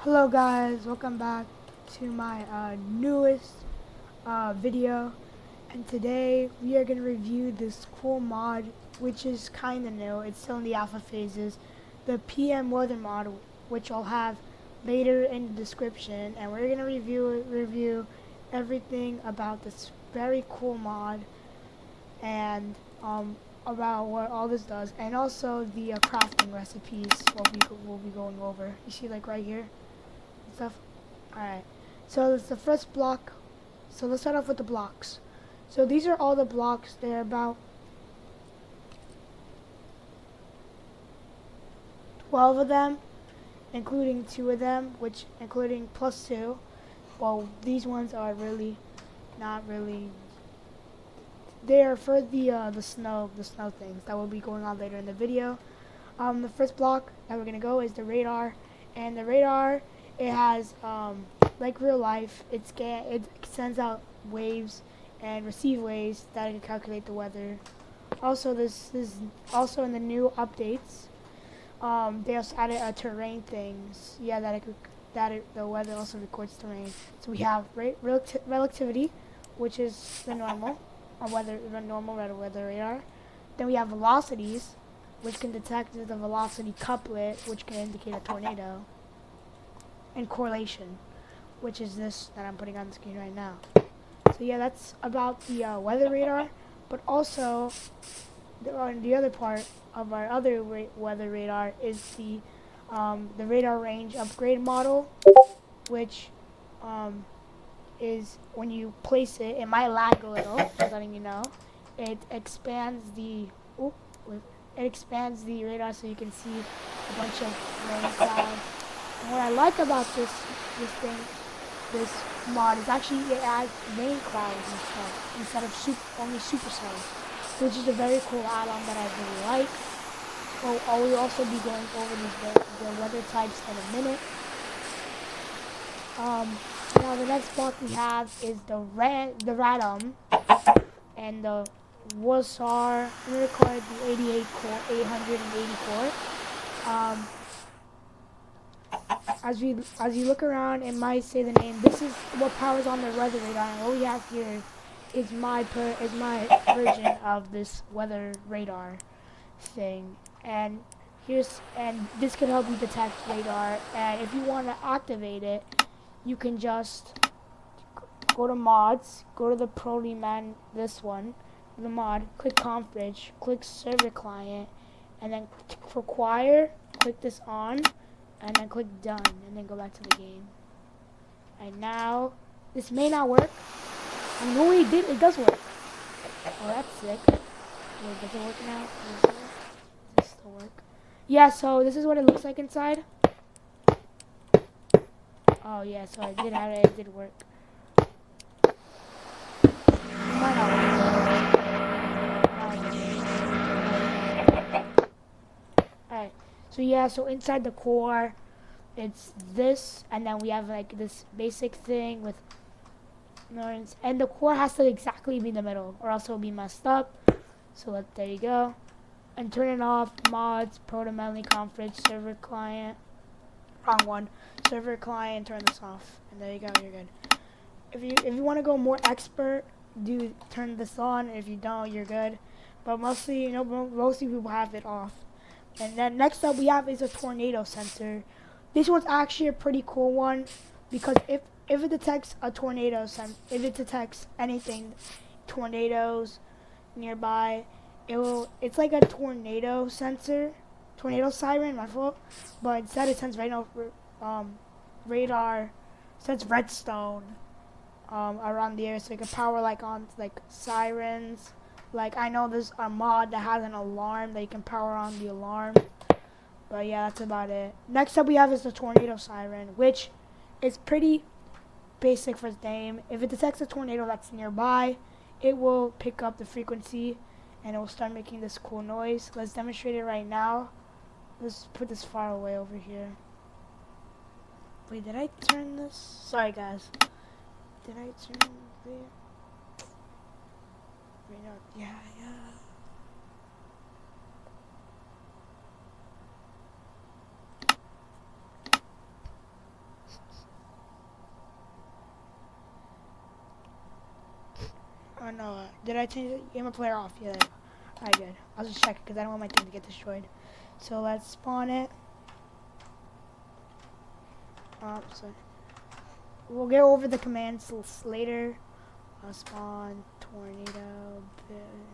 Hello guys, welcome back to my newest video, and today we are going to review this cool mod which is kind of new. It's still in the alpha phases, the PM weather mod, which I'll have later in the description, and we're going to review everything about this very cool mod and about what all this does, and also the crafting recipes we'll be going over. You see, like right here stuff. Alright, so it's the first block. So let's start off with the blocks. So these are all the blocks. They're about 12 of them, including 2 of them, which including plus 2. Well, these ones are really not really. They are for the snow things that will be going on later in the video. The first block that we're gonna go is the radar, and the radar, it has like real life. It sends out waves and receive waves that can calculate the weather. Also, this is also in the new updates. They also added a terrain things. Yeah, the weather also records terrain. So we have relativity, which is the normal weather radar. Then we have velocities, which can detect the velocity couplet, which can indicate a tornado, and correlation, which is this that I'm putting on the screen right now. So yeah, that's about the weather radar. But also, the other part of our other weather radar is the radar range upgrade model, which is when you place it, it might lag a little, just letting you know. It expands the radar so you can see a bunch of rain clouds. And what I like about this mod is actually it adds rain clouds and stuff instead of only supercells, which is a very cool add-on that I really like. Well, we'll also be going over the weather types in a minute. Now the next block we have is the Radom and the Wasar. I'm going to call it the 880 core. As you look around, it might say the name. This is what powers on the weather radar, and what we have here is my version of this weather radar thing. And this can help you detect radar. And if you want to activate it, you can just go to mods, go to the ProtoMan, this one, the mod, click Config, click server client, and then for choir, click this on, and then click done, and then go back to the game. And now, this may not work. I know it does work. Oh, that's sick. Wait, does it work now? Does it still work? Yeah, so this is what it looks like inside. Oh yeah, so it did work. Alright, so yeah, so inside the core, it's this, and then we have like this basic thing with ignorance, and the core has to exactly be in the middle, or else it'll be messed up. So there you go. And turn it off, mods, ProtoManly config, server client, wrong one, server client, turn this off, and there you go, you're good. If you want to go more expert, turn this on. If you don't, you're good. But mostly, mostly people have it off. And then next up we have is a tornado sensor. This one's actually a pretty cool one, because if it detects a tornado, if it detects anything, tornadoes nearby, it's like a tornado sensor, tornado siren, my fault. But instead it sends radar, sends redstone around the area, so you can power on sirens. Like, I know there's a mod that has an alarm that you can power on the alarm. But yeah, that's about it. Next up we have is the tornado siren, which is pretty basic for its name. If it detects a tornado that's nearby, it will pick up the frequency and it will start making this cool noise. Let's demonstrate it right now. Let's put this far away over here. Wait, did I turn this? Sorry guys. Did I turn there? Yeah. no. Did I change the gamer player off? Yeah. Alright, good. I'll just check it because I don't want my thing to get destroyed. So let's spawn it. So we'll go over the commands later. Spawn tornado.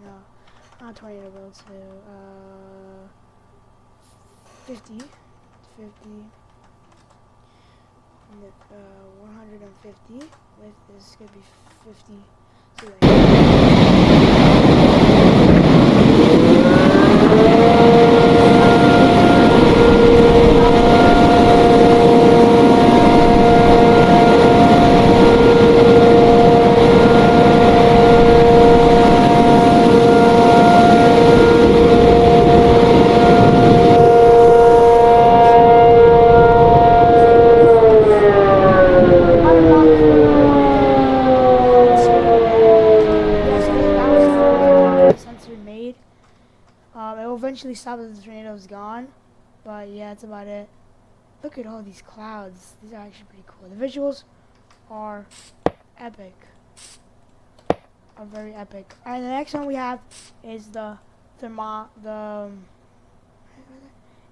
No, not tornado build. So 50, 150. With this could be 50. So it will eventually stop as the tornado is gone, but yeah, that's about it. Look at all these clouds. These are actually pretty cool. The visuals are epic. Are very epic. And the next one we have is the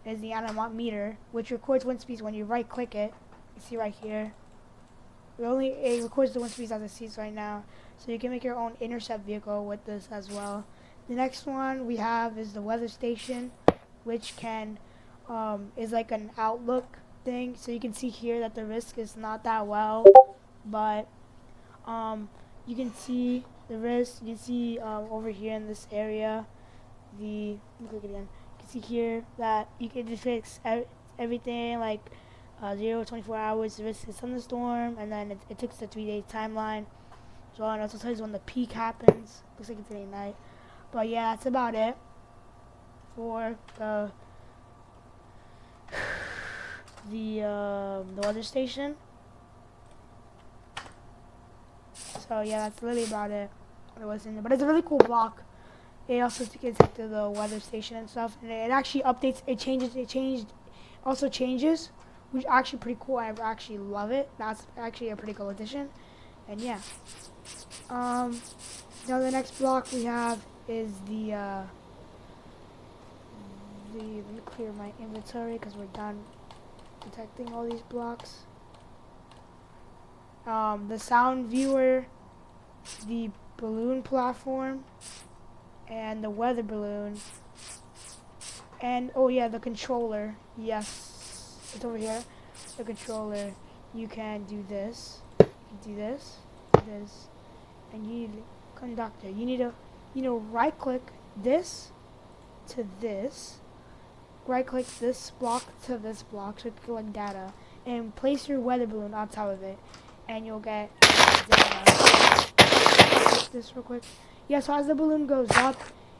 anemometer, which records wind speeds when you right click it. You see right here. It records the wind speeds as it sees right now. So you can make your own intercept vehicle with this as well. The next one we have is the weather station, which is like an outlook thing. So you can see here that the risk is not that well, but you can see the risk. You can see over here in this area, let me click it again. You can see here that you can just fix everything like 0 to 24 hours. The risk is thunderstorm, and then it takes the 3-day timeline. So it also tells you when the peak happens. Looks like it's today night. But yeah, that's about it for the weather station. So yeah, that's really about it. But it's a really cool block. It also gets to the weather station and stuff, and it actually updates. Also changes, which is actually pretty cool. I actually love it. That's actually a pretty cool addition. And yeah. Now the next block we have is let me clear my inventory because we're done detecting all these blocks. The sound viewer, the balloon platform, and the weather balloon, and oh yeah, the controller. Yes, it's over here. The controller. You can do this, this, and you need conductor. You need to right click this to this, right click this block to this block, so collect data, and place your weather balloon on top of it, and you'll get data. This real quick. Yeah, so as the balloon goes up,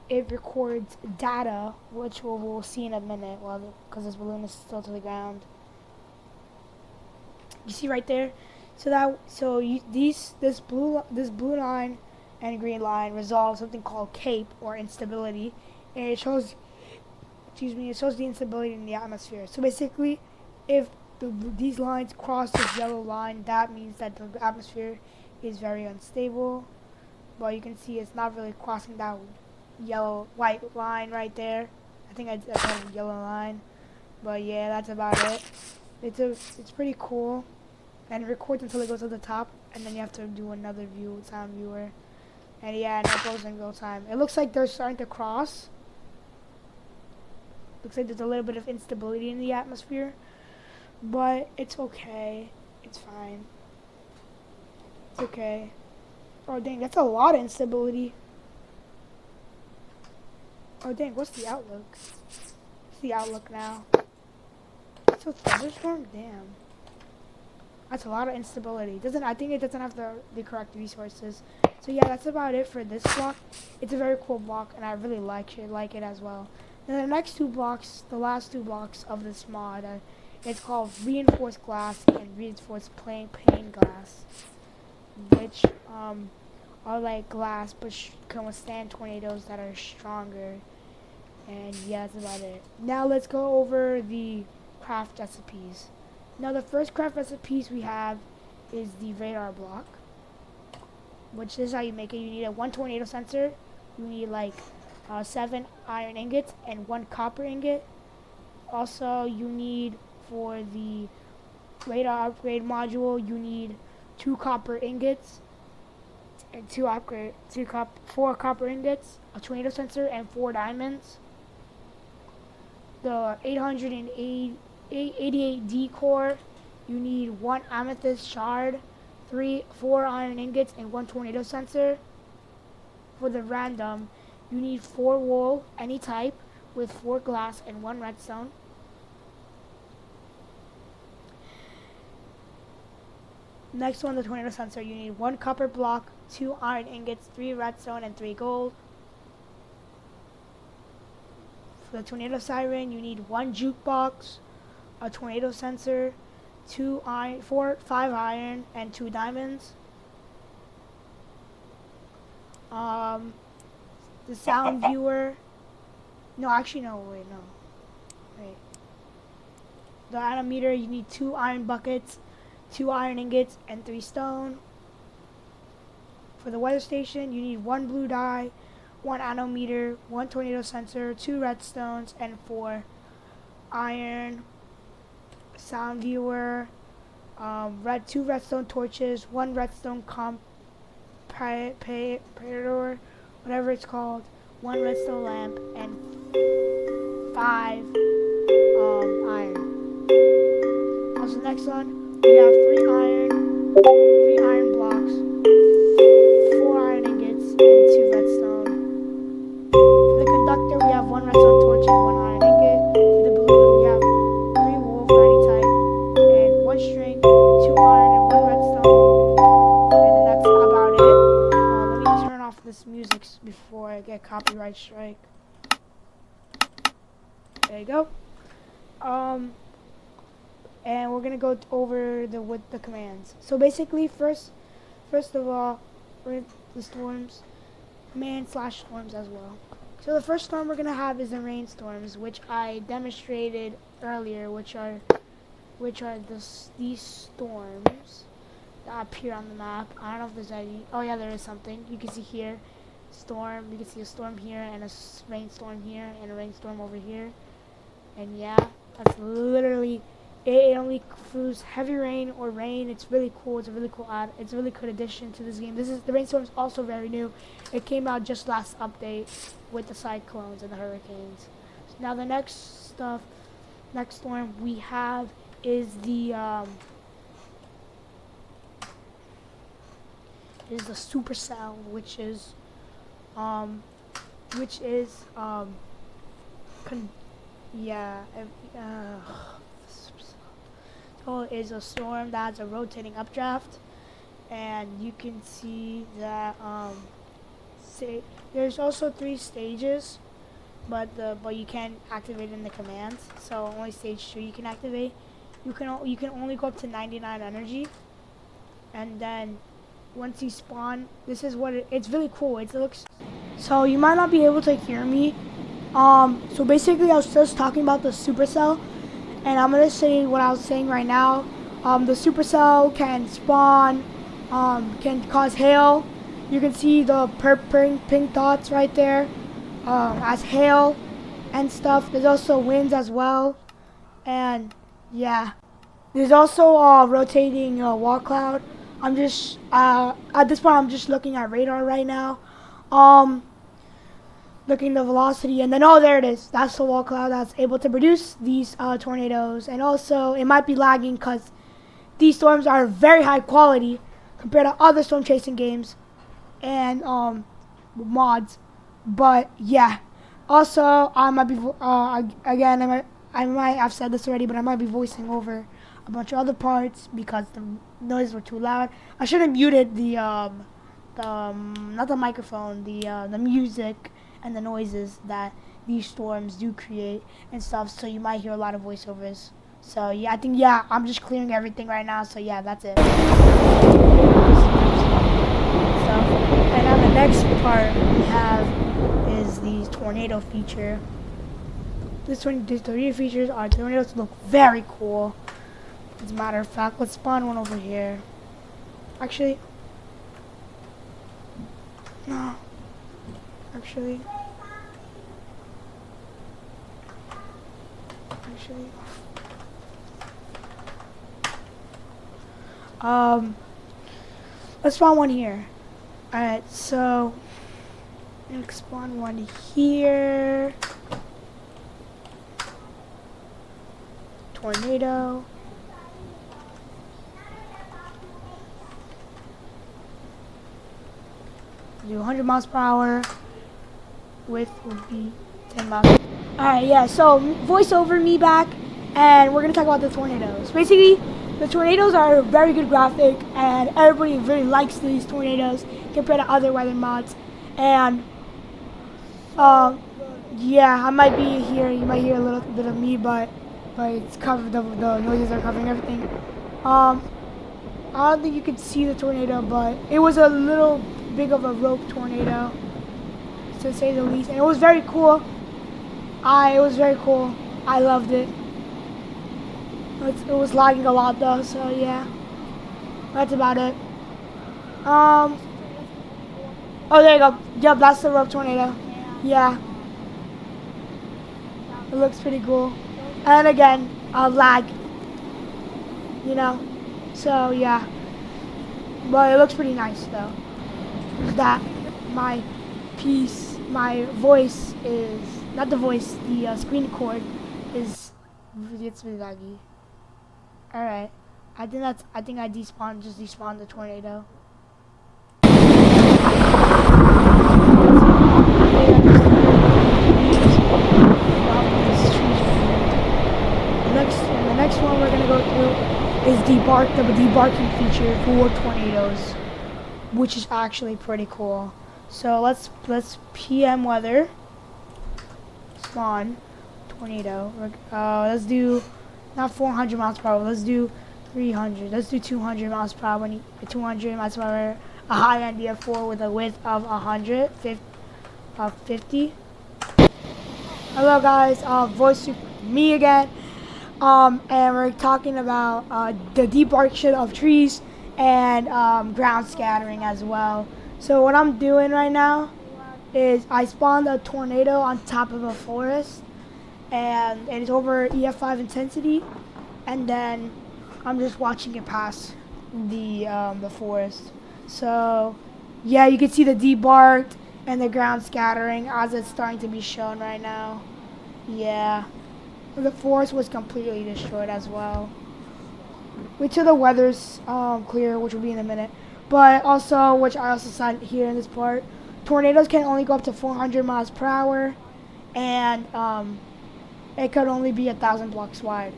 it records data, which we'll see in a minute, because this balloon is still to the ground. You see right there. This blue line and green line resolve something called CAPE, or instability, and it shows the instability in the atmosphere. So basically, if these lines cross this yellow line, that means that the atmosphere is very unstable. But you can see it's not really crossing that white line right there. I think it's a yellow line. But yeah, that's about it. It's pretty cool. And it records until it goes to the top, and then you have to do another sound viewer. And yeah, and it goes in real time. It looks like they're starting to cross. Looks like there's a little bit of instability in the atmosphere, but it's okay. It's fine. It's okay. Oh dang, that's a lot of instability. Oh dang, what's the outlook? What's the outlook now? So thunderstorm? Damn. That's a lot of instability. I think it doesn't have the correct resources. So yeah, that's about it for this block. It's a very cool block, and I really like it as well. Then the next two blocks, the last two blocks of this mod, it's called reinforced glass and reinforced pane glass, which are like glass but can withstand tornadoes that are stronger. And yeah, that's about it. Now let's go over the craft recipes. Now the first craft recipes we have is the radar block. which is how you make it. You need a 1 tornado sensor. You need like 7 iron ingots and 1 copper ingot. Also, you need for the radar upgrade module, you need 2 copper ingots and 4 copper ingots, a tornado sensor, and 4 diamonds. The 888D core, you need 1 amethyst shard, 4 iron ingots, and 1 tornado sensor. For the random, you need 4 wool, any type, with 4 glass and 1 redstone. Next one, the tornado sensor, you need 1 copper block, 2 iron ingots, 3 redstone, and 3 gold. For the tornado siren, you need 1 jukebox, a tornado sensor, 5 iron, and 2 diamonds. The sound viewer. No, actually, no. Wait. The anometer, you need 2 iron buckets, 2 iron ingots, and 3 stone. For the weather station, you need 1 blue dye, 1 anometer, 1 tornado sensor, 2 redstones, and 4 iron. Sound viewer, 2 redstone torches, 1 redstone comparator, whatever it's called, 1 redstone lamp, and 5 iron. Also, next one, we have 3 iron blocks, 4 iron ingots, and 2 redstone. For the conductor, we have 1 redstone torch and 1 iron ingot. For the balloon, we have 3 wool for any type, and 1 string, 2 iron, and 1 redstone. And then that's about it. Let me turn off this music before I get copyright strike. There you go. And we're gonna go over with the commands. So basically, first of all, we're the storms, command/storms as well. So the first storm we're gonna have is the rainstorms, which I demonstrated earlier, which are these storms that appear on the map. I don't know if there's any. Oh yeah, there is something. You can see here, storm. You can see a storm here and a rainstorm here and a rainstorm over here. And yeah, that's literally it. It only includes heavy rain or rain. It's really cool. It's a really cool It's a really good addition to this game. The rainstorm is also very new. It came out just last update with the cyclones and the hurricanes. Now the next storm we have is the supercell, which is so is a storm that's a rotating updraft, and you can see that there's also 3 stages, but you can't activate in the commands. So only stage 2 you can activate. You can only go up to 99 energy, and then once you spawn, this is what it's really cool. It looks. So you might not be able to hear me. So basically, I was just talking about the supercell, and I'm gonna say what I was saying right now. The supercell can spawn, can cause hail. You can see the pink dots right there as hail and stuff. There's also winds as well, and yeah, there's also rotating wall cloud. I'm just at this point I'm just looking at radar right now, looking the velocity, and then there it is. That's the wall cloud that's able to produce these tornadoes. And also it might be lagging because these storms are very high quality compared to other storm chasing games and mods. But yeah, also I might be again I might have said this already, but I might be voicing over a bunch of other parts because the noises were too loud. I should have muted the not the microphone, the music and the noises that these storms do create and stuff. So you might hear a lot of voiceovers. So yeah, I think I'm just clearing everything right now. So yeah, that's it. And now the next part we have is the tornado feature. These tornado features are tornadoes look very cool. As a matter of fact, let's spawn one over here. Actually, No, actually. Let's spawn one here. Alright, so let's spawn one here. Tornado. Do 100 miles per hour. Width would be 10 miles. Alright, yeah, so voice over me back, and we're going to talk about the tornadoes. Basically, the tornadoes are a very good graphic, and everybody really likes these tornadoes compared to other weather mods. And, yeah, I might be here, you might hear a little bit of me, but it's covered, the noises are covering everything. I don't think you could see the tornado, but it was a little big of a rope tornado, to say the least, and it was very cool. It was very cool. I loved it. It was lagging a lot though, so yeah. That's about it. Oh, there you go. Yep, that's the rope tornado. Yeah. It looks pretty cool. And again, lag. You know? So yeah. But it looks pretty nice though. That my voice is, not the voice, the screen record is, it's really laggy. Alright. I think I just despawned the tornado. The next one we're gonna go through is the debarking feature for tornadoes, which is actually pretty cool. So let's PM weather spawn tornado. Let's do not 400 miles per hour. Let's do 300. Let's do 200 miles per hour. 200 miles per hour. A high end DF4 with a width of 50. Hello guys, voice to me again. And we're talking about the debarkation of trees and ground scattering as well. So what I'm doing right now is I spawned a tornado on top of a forest, and it's over EF5 intensity, and then I'm just watching it pass the forest. So yeah, you can see the debarked and the ground scattering as it's starting to be shown right now. Yeah, the forest was completely destroyed as well. Wait till the weather's clear, which will be in a minute. But also, which I also said here in this part, tornadoes can only go up to 400 miles per hour, and it could only be 1,000 blocks wide.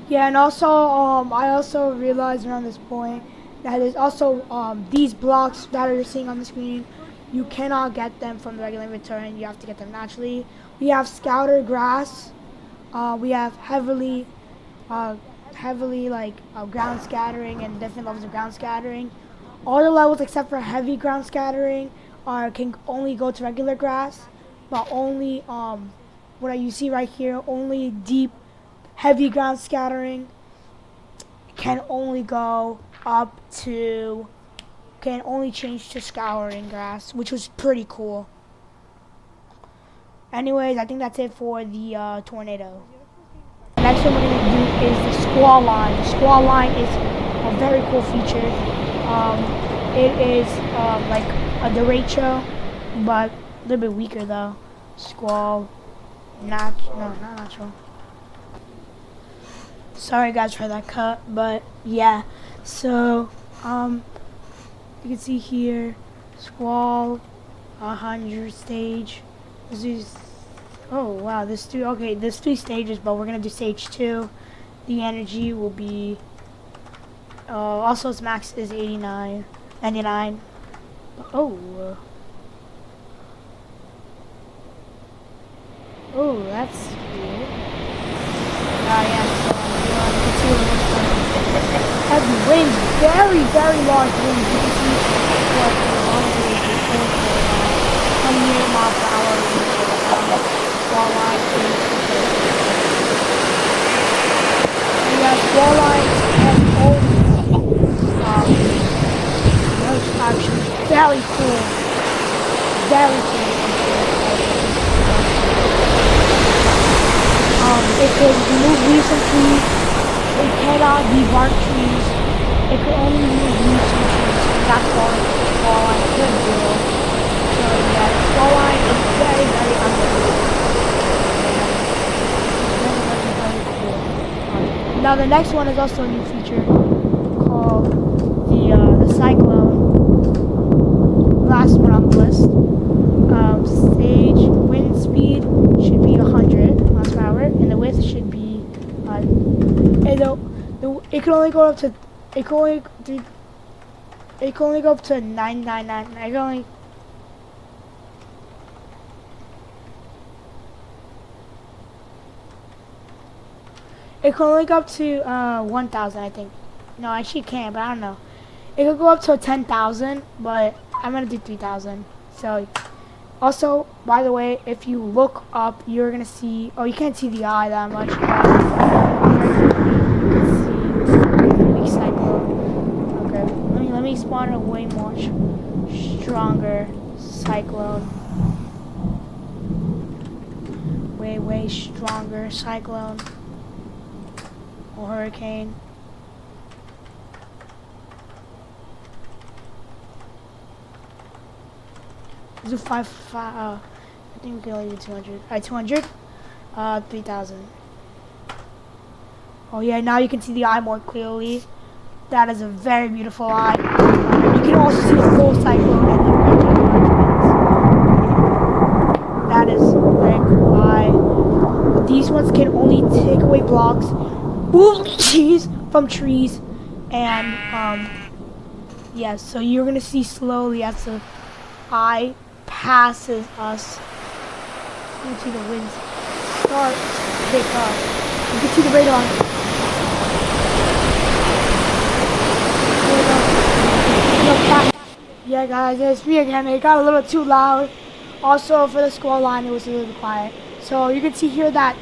Yeah, and also I also realized around this point that there's also these blocks that you're seeing on the screen. You cannot get them from the regular inventory, and you have to get them naturally. We have scouter grass. We have heavily like ground scattering and different levels of ground scattering. All the levels except for heavy ground scattering can only go to regular grass, but only what you see right here, only deep heavy ground scattering can only go up to, can only change to scouring grass, which was pretty cool. Anyways, I think that's it for the tornado. Next one we're going to do is the squall line. The squall line is a very cool feature. It is like a derecho, but a little bit weaker though. Squall, not natural. Sorry guys for that cut, but yeah. So you can see here, squall, 100 stage. This is, oh wow, there's three stages, but we're gonna do stage 2. The energy will be also its max is 99. Oh, that's weird. Yeah, so you can see heavy winds, very, very large winds. You can see what the long range is for 28 miles per hour walleye. Yes, walleyes can only that's actually very cool. very it could remove leaves from trees. It cannot debark trees. It could only remove leaves from trees. And that's all the squall line could do. So yeah, the squall line is very, very underrated. Very, very cool. Now the next one is also a new feature called the cyclone. Last one on the list. Stage wind speed should be 100 miles per hour, and the width should be. It can only go up to. It can only go up to 999. I can only. It can only go up to 1,000, I think. No, actually it can't, but I don't know. It could go up to 10,000, but I'm gonna do 3,000. So, also, by the way, if you look up, you're gonna see. Oh, you can't see the eye that much. You can see weak cyclone. Okay, let me spawn a way more stronger cyclone. Way stronger cyclone or hurricane. Do I think we can only do 200. Alright, 200. 3,000. Oh yeah, now you can see the eye more clearly. That is a very beautiful eye. You can also see the full cyclone and the that is a very cool eye. These ones can only take away blocks, from trees, and yeah. So you're gonna see slowly as the eye passes us. You can see the winds start to pick up. You can see the radar. Yeah, guys, it's me again. It got a little too loud. Also, for the squall line, it was a little quiet. So you can see here that,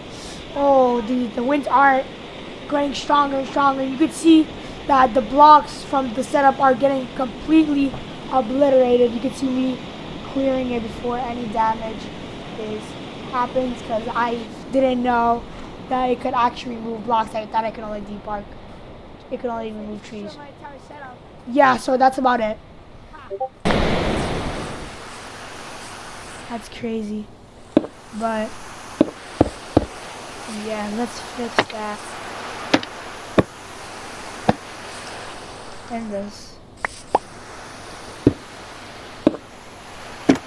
the winds are getting stronger and stronger. You can see that the blocks from the setup are getting completely obliterated. You can see me clearing it before any damage happens, because I didn't know that it could actually remove blocks. I thought it could only debark. It could only remove trees. Yeah, so that's about it. That's crazy. But yeah, let's fix that. And this.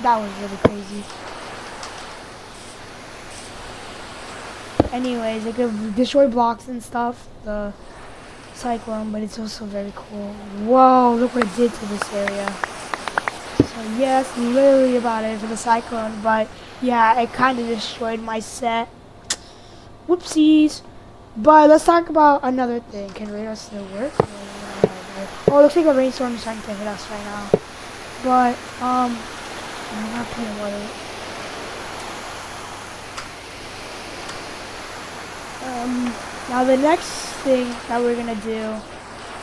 That was really crazy. Anyways, it could destroy blocks and stuff, the cyclone, but it's also very cool. Whoa, look what it did to this area. So yeah, that's literally about it for the cyclone, but yeah, it kind of destroyed my set. Whoopsies. But let's talk about another thing. Can radar still work? Oh, it looks like a rainstorm is starting to hit us right now. But, I'm not playing with it. Now the next thing that we're gonna do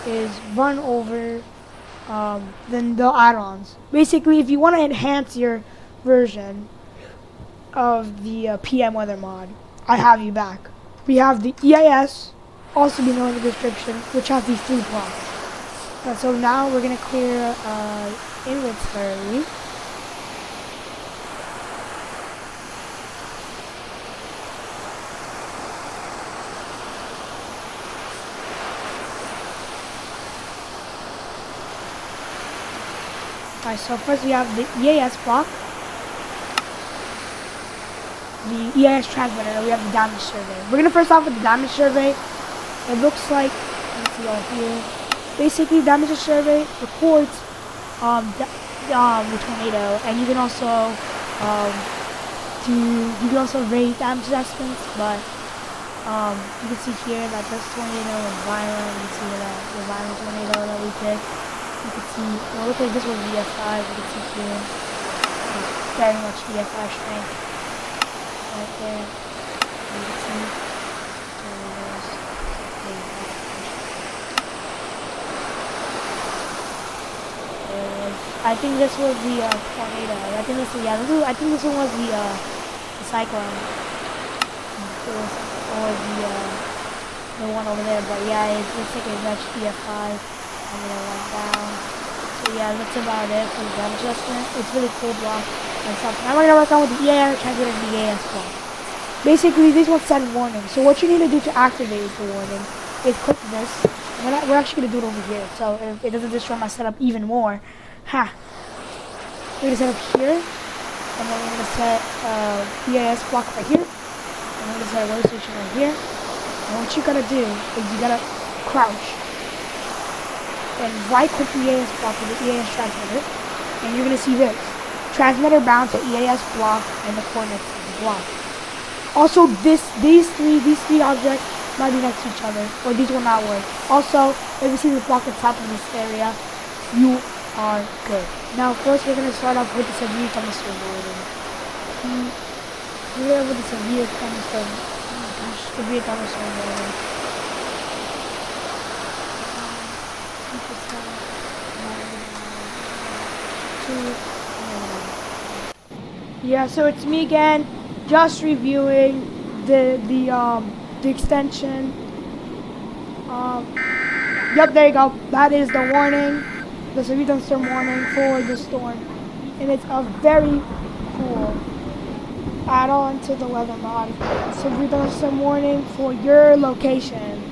is run over then the add-ons. Basically, if you want to enhance your version of the PM weather mod, I have you back. We have the EIS, also be known in the description, which has these 3 blocks. So now we're gonna clear inventory. Alright, so first we have the EAS block, the EIS transmitter, and we have the damage survey. We're going to first off with the damage survey. It looks like, let's see right here, basically damage survey records the tornado, and you can also raise damage assessments, but you can see here that this tornado was violent. You can see that the violent tornado that we picked. You can see, well, look like this was VSI. You can see here, it's very much VSI strength right there. You can see, there it is. I think this was the tornado. I think this was, I think this one was the cyclone. It was, or the one over there. But yeah, it looks like it reached EF5 and then it went down. So yeah, that's about it for the damage adjustment. It's really cool block and stuff. Now we're gonna work on with the EAS transmitter and the EAS block. Basically, these ones send warning. So what you need to do to activate the warning is click this. We're actually going to do it over here, so it doesn't destroy my setup even more. Ha! We're going to set up here, and then we're going to set EAS block right here, and we're going to set a road station right here. And what you got to do is you got to crouch and right-click the EAS block with the EAS transmitter, and you're going to see this. Transmitter bound to EAS block and the coordinates of the block. Also, these three objects might be next to each other, or these will not work. Also, if you see the block at the top of this area, you are good. Now, first, we're going to start off with the severe thunderstorm warning. We're going with the severe thunderstorm. Oh my gosh, severe thunderstorm warning. Yeah, so it's me again, just reviewing the extension. Yep, there you go. That is the warning, the severe thunderstorm warning for the storm, and it's a very cool add-on to the weather mod. Severe thunderstorm warning for your location,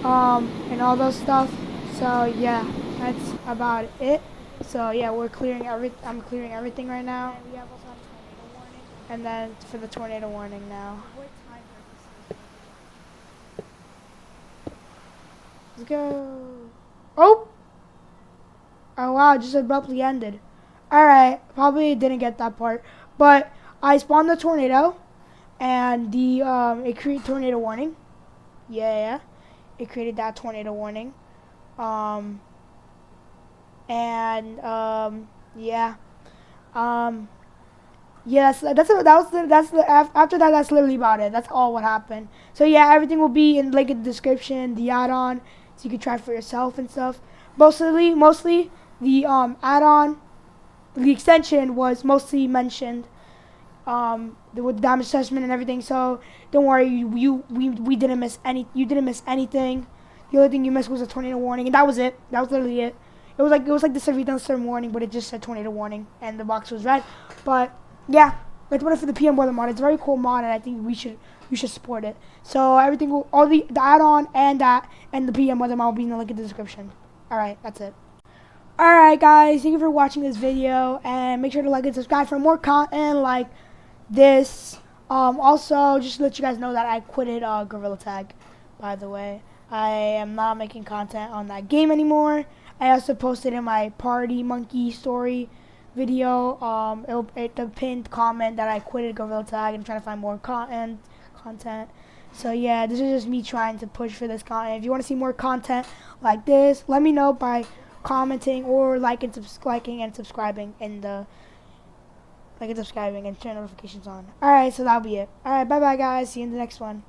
and all those stuff. So yeah, that's about it. So yeah, I'm clearing everything right now. And we have also a tornado warning. And then for the tornado warning now. Let's go. Oh! Oh wow, it just abruptly ended. Alright, probably didn't get that part. But I spawned the tornado, and it created tornado warning. Yeah, it created that tornado warning. Yeah. Yes, after that, that's literally about it. That's all what happened. So yeah, everything will be in link in the description, the add-on, so you can try it for yourself and stuff. Mostly the add-on, the extension was mostly mentioned with damage assessment and everything. So don't worry, we didn't miss any. You didn't miss anything. The only thing you missed was a tornado warning, and that was it. That was literally it. It was like the severe thunderstorm warning, but it just said tornado warning, and the box was red. But yeah, let's put it for the PM weather mod. It's a very cool mod, and I think you should support it. So everything will, all the add-on and the PM weather mod will be in the link in the description. All right, that's it. All right, guys, thank you for watching this video, and make sure to like and subscribe for more content like this. Also, just to let you guys know that I quitted Gorilla Tag. By the way, I am not making content on that game anymore. I also posted in my Party Monkey story video the pinned comment that I quitted Gorilla Tag and trying to find more content. So yeah, this is just me trying to push for this content. If you want to see more content like this, let me know by commenting or liking and subscribing and turn notifications on. Alright, so that'll be it. Alright, bye bye guys. See you in the next one.